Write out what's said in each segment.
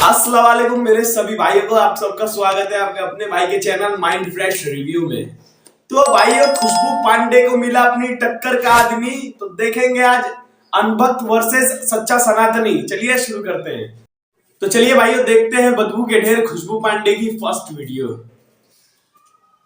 अस्सलाम वालेकुम मेरे सभी भाइयों को, आप सबका स्वागत है आपके अपने भाई के चैनल माइंड फ्रेश रिव्यू में। तो भाइयों, खुशबू पांडे को मिला अपनी टक्कर का आदमी। तो देखेंगे आज अनभक्त वर्सेस सच्चा सनातनी। चलिए शुरू करते हैं। तो चलिए भाइयों, देखते हैं बदबू के ढेर खुशबू पांडे की फर्स्ट वीडियो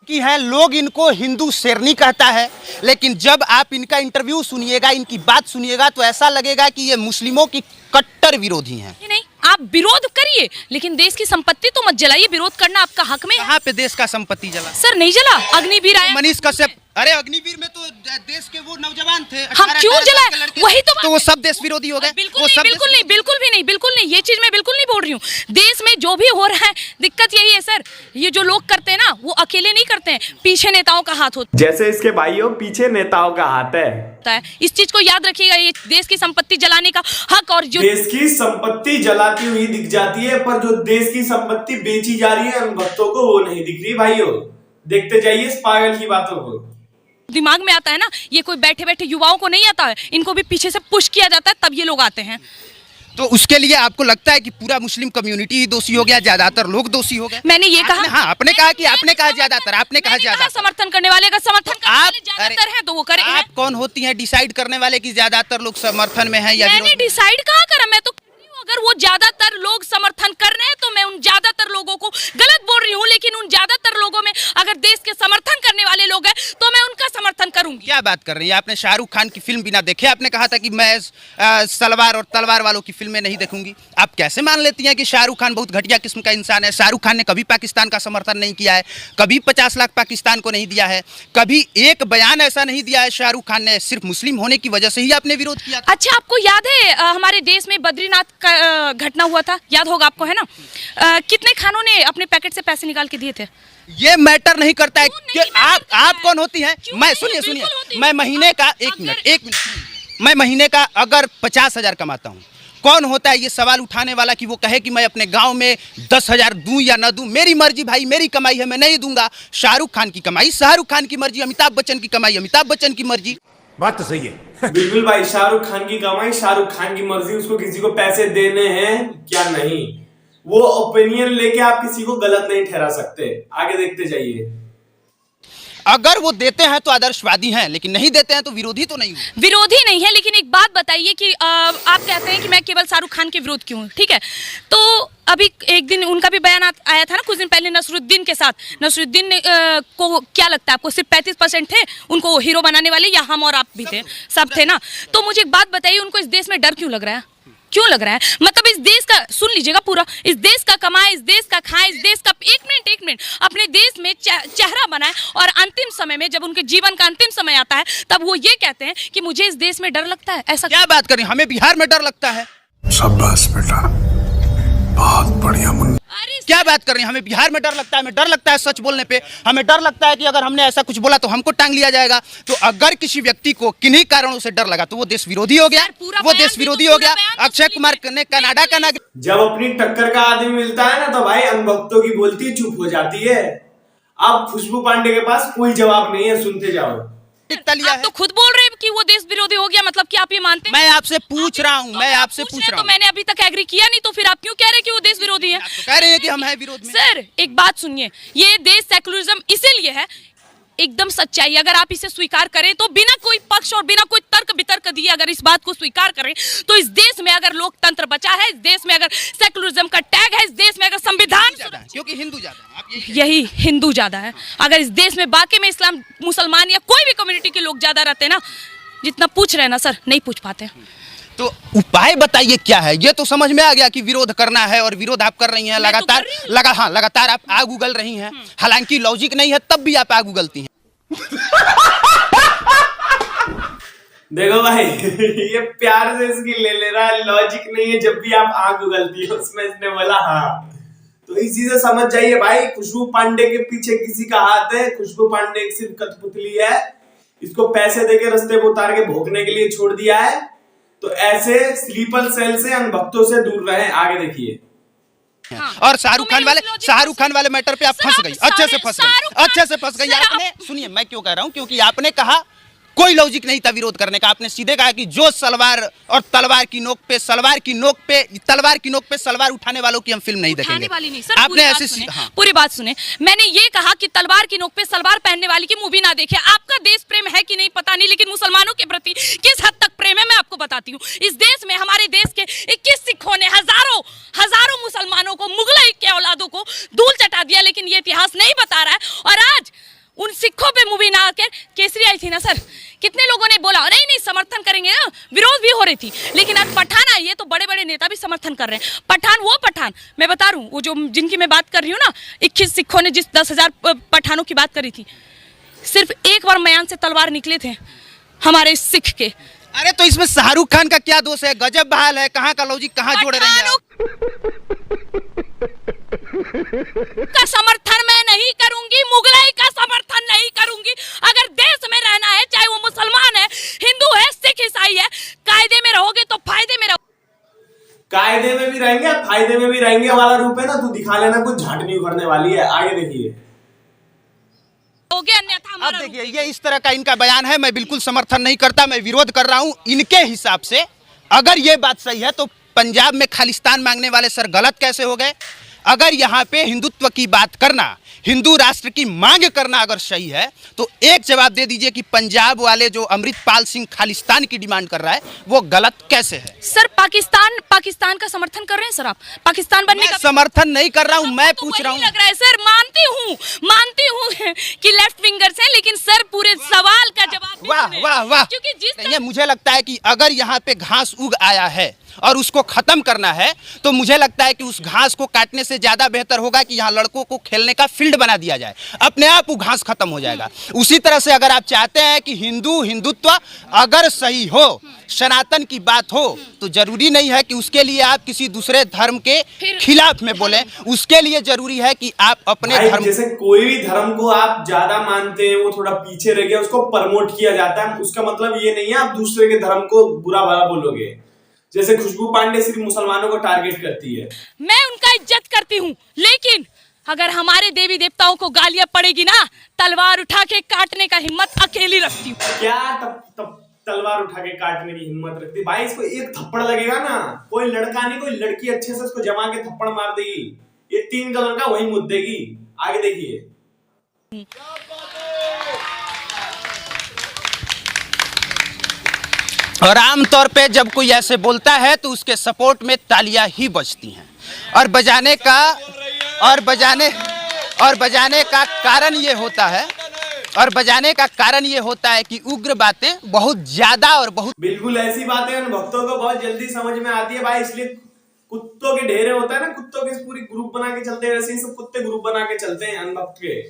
की है। लोग इनको हिंदू शेरनी कहता है, लेकिन जब आप इनका इंटरव्यू सुनिएगा, इनकी बात सुनिएगा तो ऐसा लगेगा कि ये मुस्लिमों की कट्टर विरोधी हैं। नहीं, आप विरोध करिए लेकिन देश की संपत्ति तो मत जलाइए। विरोध करना आपका हक में है। कहाँ पे देश का संपत्ति जला? सर नहीं जला, अग्निवीर आया। मनीष कश्यप, अरे अग्निवीर में तो देश के वो नौजवान थे। हम क्यों जलाए? वही तो वो सब देश विरोधी हो गए। बिल्कुल नहीं, बिल्कुल नहीं, बिल्कुल भी नहीं, बिल्कुल नहीं। ये चीज मैं बिल्कुल नहीं बोल रही हूँ। देश में जो भी हो रहा है, दिक्कत यही है सर, ये जो लोग करते हैं ना, वो अकेले नहीं करते हैं, पीछे नेताओं का हाथ होता जैसे इसके भाइयों पीछे नेताओं का हाथ है। इस चीज को याद रखिएगा। ये देश की संपत्ति जलाने का हक, और जो देश की संपत्ति जलाती हुई दिख जाती है, पर जो देश की संपत्ति बेची जा रही है उन भक्तों को, वो नहीं दिख रही। भाइयों देखते जाइए इस पागल की बातों को। दिमाग में आता है ना, ये कोई बैठे बैठे युवाओं को नहीं आता है, इनको भी पीछे से पुश किया जाता है, तब ये लोग आते हैं। तो उसके लिए आपको लगता है कि पूरा मुस्लिम कम्युनिटी ही दोषी हो गया, ज्यादातर लोग दोषी हो गए? मैंने ये कहा, हाँ, आपने कहा कि आपने कहा ज्यादातर, आपने कहा ज्यादातर। समर्थन करने वाले का समर्थन करने वाले ज्यादातर हैं तो वो करेंगे। आप कौन होती हैं डिसाइड करने वाले कि ज्यादातर लोग समर्थन में हैं या विरोध में? मैंने डिसाइड कहाँ करा, मैं तो अगर वो ज्यादातर लोग समर्थन कर रहे हैं तो मैं उन ज्यादातर लोगों को गलत बोल रही हूँ, लेकिन उन ज्यादातर लोगों में अगर देश के समर्थन करने वाले लोग हैं तो मैं उनका समर्थन करूंगी। क्या बात कर रही है? आपने शाहरुख खान की फिल्म बिना देखे आपने कहा था कि मैं सलवार और तलवार वालों की फिल्में नहीं देखूंगी। आप कैसे मान लेती हैं कि शाहरुख खान बहुत घटिया किस्म का इंसान है? शाहरुख खान ने कभी पाकिस्तान का समर्थन नहीं किया है, कभी 50 लाख पाकिस्तान को नहीं दिया है, कभी एक बयान ऐसा नहीं दिया है शाहरुख खान ने। सिर्फ मुस्लिम होने की वजह से ही आपने विरोध किया था। अच्छा, आपको याद है हमारे देश में बद्रीनाथ का घटना हुआ था, याद होगा आपको, है ना? कितने खानों ने अपने पैकेट से पैसे निकाल के दिए थे? ये मैटर नहीं करता है कि आप कौन होती हैं। मैं सुनिए, मैं महीने का एक मिनट मैं महीने का अगर 50,000 कमाता हूँ, कौन होता है ये सवाल उठाने वाला कि वो कहे कि मैं अपने गांव में 10,000 दूं या न दूं? मेरी मर्जी भाई, मेरी कमाई है, मैं नहीं दूंगा। शाहरुख खान की कमाई शाहरुख खान की मर्जी, अमिताभ बच्चन की कमाई अमिताभ बच्चन की मर्जी। बात तो सही है। बिल्कुल भाई, शाहरुख खान की कमाई शाहरुख खान की मर्जी, उसको किसी को पैसे देने हैं क्या नहीं, वो ओपिनियन लेके आप किसी को गलत नहीं ठहरा सकते। आगे देखते जाइए। अगर वो देते हैं तो आदर्शवादी हैं, लेकिन नहीं देते हैं तो विरोधी तो नहीं हुए। विरोधी नहीं है, लेकिन एक बात बताइए कि आप कहते हैं कि मैं केवल शाहरुख खान के विरोध क्यों हूँ, ठीक है? तो अभी एक दिन उनका भी बयान आया था ना कुछ दिन पहले नसरुद्दीन के साथ। नसरुद्दीन को क्या लगता है आपको, सिर्फ 35% थे उनको हीरो बनाने वाले, या हम और आप भी थे, सब थे ना? तो मुझे एक बात बताइए, उनको इस देश में डर क्यों लग रहा है? क्यों लग रहा है? मतलब इस देश का, सुन लीजिएगा पूरा, इस देश का कमाए, इस देश का खाए, इस देश का एक मिनट अपने देश में चेहरा बनाए, और अंतिम समय में जब उनके जीवन का अंतिम समय आता है तब वो ये कहते हैं कि मुझे इस देश में डर लगता है। ऐसा क्या बात करें, हमें बिहार में डर लगता है। शाबाश बेटा, बहुत बढ़िया मुन्ना। क्या बात कर रही हैं? हमें बिहार में डर लगता है, हमें डर लगता है सच बोलने पे, हमें डर लगता है कि अगर हमने ऐसा कुछ बोला तो हमको टांग लिया जाएगा। तो अगर किसी व्यक्ति को किन्हीं कारणों से डर लगा तो वो देश विरोधी हो गया, वो देश विरोधी हो गया। अक्षय कुमार ने कनाडा का नागरिक, जब अपनी टक्कर का आदमी मिलता है ना, तो भाई अनभक्तों की बोलती चुप हो जाती है। अब खुशबू पांडे के पास कोई जवाब नहीं है, सुनते जाओ। आप तो खुद बोल रहे हैं कि वो देश विरोधी हो गया, मतलब कि आप ये मानते हैं? मैं आपसे पूछ रहा हूँ, मैं आपसे पूछ रहा हूँ। तो मैंने अभी तक एग्री किया नहीं, तो फिर आप क्यों कह रहे हैं कि वो देश विरोधी है? कह रहे हैं कि हम हैं विरोध में। सर एक बात सुनिए, ये देश सेकुलरिज्म इसीलिए है, एकदम सच्चाई। अगर आप इसे स्वीकार करें तो बिना कोई पक्ष और बिना कोई तर्क वितर्क दिए अगर इस बात को स्वीकार करें तो इस देश में अगर लोकतंत्र बचा है, इस देश में अगर सेकुलरिज्म का टैग है, इस देश में अगर संविधान ज्यादा है, क्योंकि हिंदू ज्यादा है, यही हिंदू ज्यादा है। अगर इस देश में बाकी में इस्लाम, मुसलमान या कोई भी कम्युनिटी के लोग ज्यादा रहते हैं ना, जितना पूछ रहे हैं ना सर, नहीं पूछ पाते। तो उपाय बताइए क्या है? ये तो समझ में आ गया कि विरोध करना है, और विरोध आप कर रही हैं लगातार, लगातार आप आग उगल रही हैं। हालांकि लॉजिक नहीं है तब भी आप आग उगलती हैं। देखो भाई, ये प्यार से इसकी ले रहा है, लॉजिक नहीं है। जब भी आप आग उगलती है उसमें इसने बोला हाँ, तो इसी से समझ जाइए भाई, खुशबू पांडे के पीछे किसी का हाथ है। खुशबू पांडे एक सिर्फ कठपुतली है, इसको पैसे देके रास्ते पे उतार के भोगने के लिए छोड़ दिया है। तो ऐसे स्लीपर सेल से अनभक्तों से दूर रहे। आगे देखिए। और शाहरुख खान वाले मैटर पे आप फंस गई, अच्छे से फंस गई। आपने, सुनिए मैं क्यों कह रहा हूँ, क्योंकि आपने कहा कोई लॉजिक नहीं था विरोध करने का। आपने सीधे कहा कि जो सलवार और तलवार की नोक पे तलवार की नोक पे सलवार उठाने वालों की हम फिल्म नहीं देखेंगे। वाली नहीं सर, आपने ऐसे पूरी बात सुने। मैंने ये कहा कि तलवार की नोक पे सलवार पहनने वाली की मूवी ना देखे। आपका देश प्रेम है कि नहीं पता नहीं, लेकिन मुसलमानों के प्रति किस हद तक प्रेम है मैं आपको बताती हूँ। इस देश में, हमारे देश के 21 सिखों ने हजारों मुसलमानों को, मुगलई के औलादों को धूल चटा दिया, लेकिन ये इतिहास नहीं बता रहा है। और आज उन सिखों पे मूवी ना आकर, केसरी आई थी ना सर, कितने लोगों ने बोला नहीं समर्थन करेंगे ना, विरोध भी हो रही थी, लेकिन आज पठान आई है तो बड़े बड़े नेता भी समर्थन कर रहे हैं। पठान मैं बता रहा हूँ, वो जो जिनकी मैं बात कर रही हूँ ना, 21 सिखों ने जिस 10,000 पठानों की बात करी थी, सिर्फ एक बार मयान से तलवार निकले थे हमारे सिख के। अरे तो इसमें शाहरुख खान का क्या दोष है? गजब बहाल है, कहाँ का लॉजिक कहाँ जोड़ रहे हैं आप? का समर्थन मैं नहीं करूंगी, मुगलाई का समर्थन नहीं करूंगी। अगर देश में रहना है, चाहे वो मुसलमान है, हिंदू है, सिख, ईसाई है, कायदे में रहोगे तो फायदे में रहोगे। कायदे में भी रहेंगे, फायदे में भी रहेंगे वाला रूप है ना, तू दिखा लेना कुछ झाट नहीं उखड़ने वाली है। आगे देखिए। अब देखिए, ये इस तरह का इनका बयान है। मैं बिल्कुल समर्थन नहीं करता, मैं विरोध कर रहा हूं। इनके हिसाब से अगर ये बात सही है तो पंजाब में खालिस्तान मांगने वाले सर गलत कैसे हो गए? अगर यहाँ पे हिंदुत्व की बात करना, हिंदू राष्ट्र की मांग करना अगर सही है, तो एक जवाब दे दीजिए कि पंजाब वाले जो अमृतपाल सिंह खालिस्तान की डिमांड कर रहा है वो गलत कैसे है? सर पाकिस्तान का समर्थन कर रहे हैं सर आप? पाकिस्तान बनने का समर्थन नहीं कर रहा हूं, मैं पूछ रहा हूं। लग रहा है सर, मानती हूं कि लेफ्ट विंगर्स हैं, लेकिन सर पूरे सवाल का जवाब वाह, क्योंकि जिस मुझे लगता है कि अगर यहाँ पे घास उग आया है और उसको खत्म करना है, तो मुझे लगता है कि उस घास को काटने से ज्यादा बेहतर होगा कि यहाँ लड़कों को खेलने का फील्ड बना दिया जाए, अपने आप वो घास खत्म हो जाएगा। उसी तरह से अगर आप चाहते हैं कि हिंदुत्व अगर सही हो, सनातन की बात हो, तो जरूरी नहीं है कि उसके लिए आप किसी दूसरे धर्म के खिलाफ में बोले। उसके लिए जरूरी है कि आप अपने धर्म, जैसे कोई भी धर्म को आप ज्यादा मानते हैं, वो थोड़ा पीछे रह गया, उसको प्रमोट किया जाता है। उसका मतलब ये नहीं है आप दूसरे के धर्म को बुरा भला बोलोगे। जैसे खुशबू पांडे सिर्फ मुसलमानों को टारगेट करती है। मैं उनका इज्जत करती हूँ, लेकिन अगर हमारे देवी देवताओं को गालियां पड़ेगी ना, तलवार उठा के काटने का हिम्मत अकेली रखती हूँ। क्या तब तलवार उठा के काटने की हिम्मत रखती भाई? इसको एक थप्पड़ लगेगा ना, कोई लड़का नहीं कोई लड़की अच्छे से उसको जमा के थप्पड़ मार देगी, ये 3 कलर का वही मुद्देगी। आगे देखिए। और आमतौर पे जब कोई ऐसे बोलता है तो उसके सपोर्ट में तालियां ही बजती हैं, और बजाने का कारण ये होता है कि उग्र बातें बहुत ज्यादा और बहुत, बिल्कुल ऐसी बातें उन भक्तों को बहुत जल्दी समझ में आती है भाई। इसलिए कुत्तों के ढेरे होता है ना, कुत्तों के पूरी ग्रुप बना के चलते हैं, वैसे ही सब कुत्ते ग्रुप बना के चलते हैं अनभक्त के।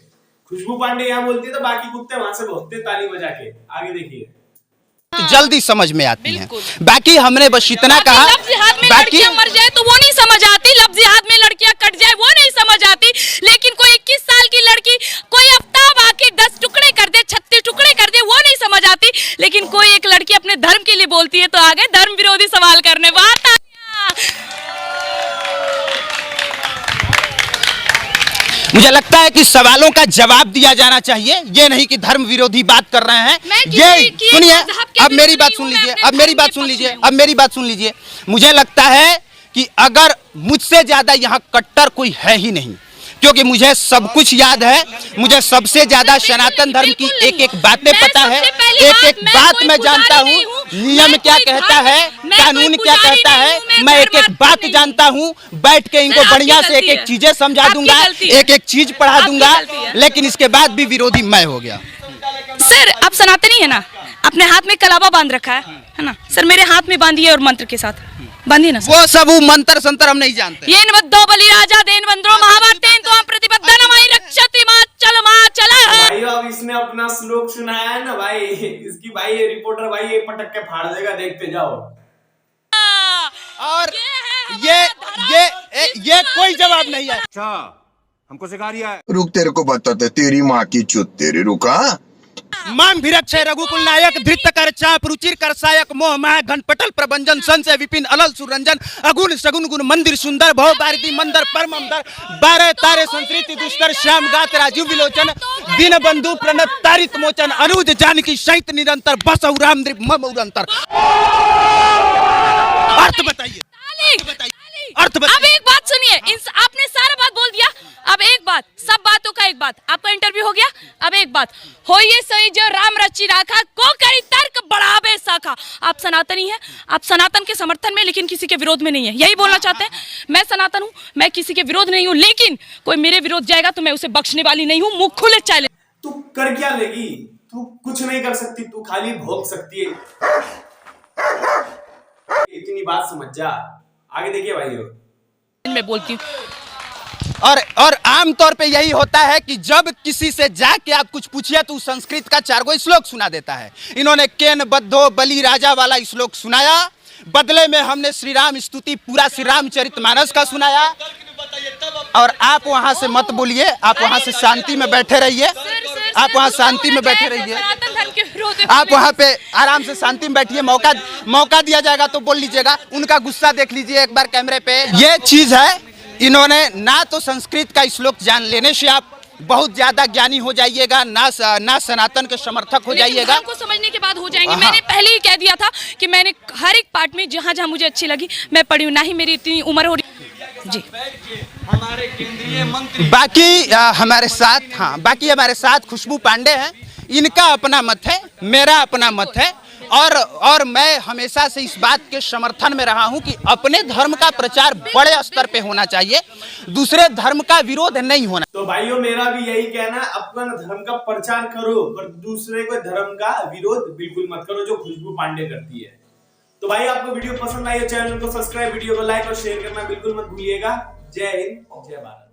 खुशबू पांडे यहाँ बोलती है तो बाकी कुत्ते वहां से भौंकते ताली बजा के। आगे देखिए। जल्दी समझ में आती हैं। बाकी हमने बस इतना कहा, बाकी मर जाए तो वो नहीं समझ आती, लफ्ज़ जिहाद में लड़कियां कट जाए वो नहीं समझ आती, लेकिन कोई 21 साल की लड़की कोई आफ्ताब आके 10 टुकड़े कर दे, 36 टुकड़े कर दे, वो नहीं समझ आती। लेकिन कोई एक लड़की अपने धर्म के लिए बोलती है तो आगे धर्म विरोधी सवाल करने बात। मुझे लगता है कि सवालों का जवाब दिया जाना चाहिए, ये नहीं कि धर्म विरोधी बात कर रहे हैं। ये सुनिए, अब मेरी बात सुन लीजिए। मुझे लगता है कि अगर मुझसे ज्यादा यहाँ कट्टर कोई है ही नहीं, क्योंकि मुझे सब कुछ याद है, मुझे सबसे ज्यादा सनातन धर्म की एक बातें पता है, एक बात मैं जानता हूँ, नियम क्या कहता है, कानून क्या कहता है, मैं एक बात जानता हूँ। बैठ के इनको बढ़िया से एक चीजें समझा दूंगा, एक चीज पढ़ा दूंगा, लेकिन इसके बाद भी विरोधी मैं हो गया। सर आप सनातनी है ना, अपने हाथ में कलावा बांध रखा है ना सर, मेरे हाथ में बांधिए और मंत्र के साथ बांधिए ना। वो सब मंत्र संतर हम नहीं जानते। येन बद्धो बलिराजा देन बंद्रो महाभारतेन तो हम प्रतिबद्धनमयि रक्षति माचल भाई अब इसने अपना श्लोक सुनाया है ना भाई, इसकी भाई ये रिपोर्टर भाई ये पटक के फाड़ देगा, देखते जाओ। और ये कोई जवाब नहीं है। अच्छा हमको सिखा रिया है। रुक तेरे को बताते, तेरी माँ की चुत तेरी रुका। माम भिरक्षय रघुकुल नायक धृत कर चाप रुचिर कर सायक मोह माह घनपटल प्रभंजन संशय विपिन अलल सुरंजन अगुण सगुन गुण मंदिर सुंदर भव भारती मंदर परमंदर 12 तारे संस्कृति दुष्कर श्याम गात राजीव विलोचन दीन बंधु प्रणत तारित मोचन अनुज जानकी सहित निरंतर बस राम मम उरंतर। अर्थ बताइए, अर्थ अब बताइए। एक बात सुनिए, आपने सारा बात बोल दिया। अब एक बात, सब बातों का एक बात, आपका इंटरव्यू हो गया। अब एक बात, होइए सही जो राम रची राखा को करी तर्क बढ़ावे शाखा। आप सनातनी हैं, आप सनातन के समर्थन में लेकिन किसी के विरोध में नहीं है, यही बोलना चाहते हैं। मैं सनातन हूँ, मैं किसी के विरोध नहीं हूँ, लेकिन कोई मेरे विरोध जाएगा तो मैं उसे बख्शने वाली नहीं हूँ। मुंह खुले चले। तू कर क्या लेगी? तू कुछ नहीं कर सकती, तू खाली भोग सकती है। इतनी बात समझ जा। आगे देखिए भाइयों, मैं बोलती हूँ और आमतौर पे यही होता है कि जब किसी से जाके आप कुछ पूछिए तो संस्कृत का 4 श्लोक सुना देता है। इन्होंने केन बद्धो बलि राजा वाला श्लोक सुनाया, बदले में हमने श्री राम स्तुति पूरा श्री रामचरितमानस का सुनाया। और आप वहां से मत बोलिए, आप वहां से शांति में बैठे रहिए, आप वहां शांति में बैठे रहिए, आप वहां पे आराम से शांति में बैठिए। मौका दिया जाएगा तो बोल लीजिएगा। उनका गुस्सा देख लीजिए एक बार कैमरे पे। ये चीज है, इन्होंने ना तो संस्कृत का श्लोक जान लेने से आप बहुत ज्यादा ज्ञानी हो जाइएगा, ना सनातन के समर्थक हो जाइएगा। को समझने के बाद हो जाएंगे। मैंने पहले ही कह दिया था कि मैंने हर एक पार्ट में जहाँ जहाँ मुझे अच्छी लगी मैं पढ़ी हूँ, ना ही मेरी इतनी उम्र हो रही जी। हमारे केंद्रीय मंत्री बाकी हमारे साथ खुशबू पांडे हैं। इनका अपना मत है, मेरा अपना मत है, और मैं हमेशा से इस बात के समर्थन में रहा हूं कि अपने धर्म का प्रचार बड़े स्तर पे होना चाहिए, दूसरे धर्म का विरोध नहीं होना। तो भाइयों मेरा भी यही कहना, अपना धर्म का प्रचार करो पर दूसरे को धर्म का विरोध बिल्कुल मत करो, जो खुशबू पांडे करती है। तो भाई आपको वीडियो पसंद आई, चैनल को सब्सक्राइब, वीडियो को लाइक और शेयर करना बिल्कुल मत भूलिएगा। जय हिंद, जय भारत।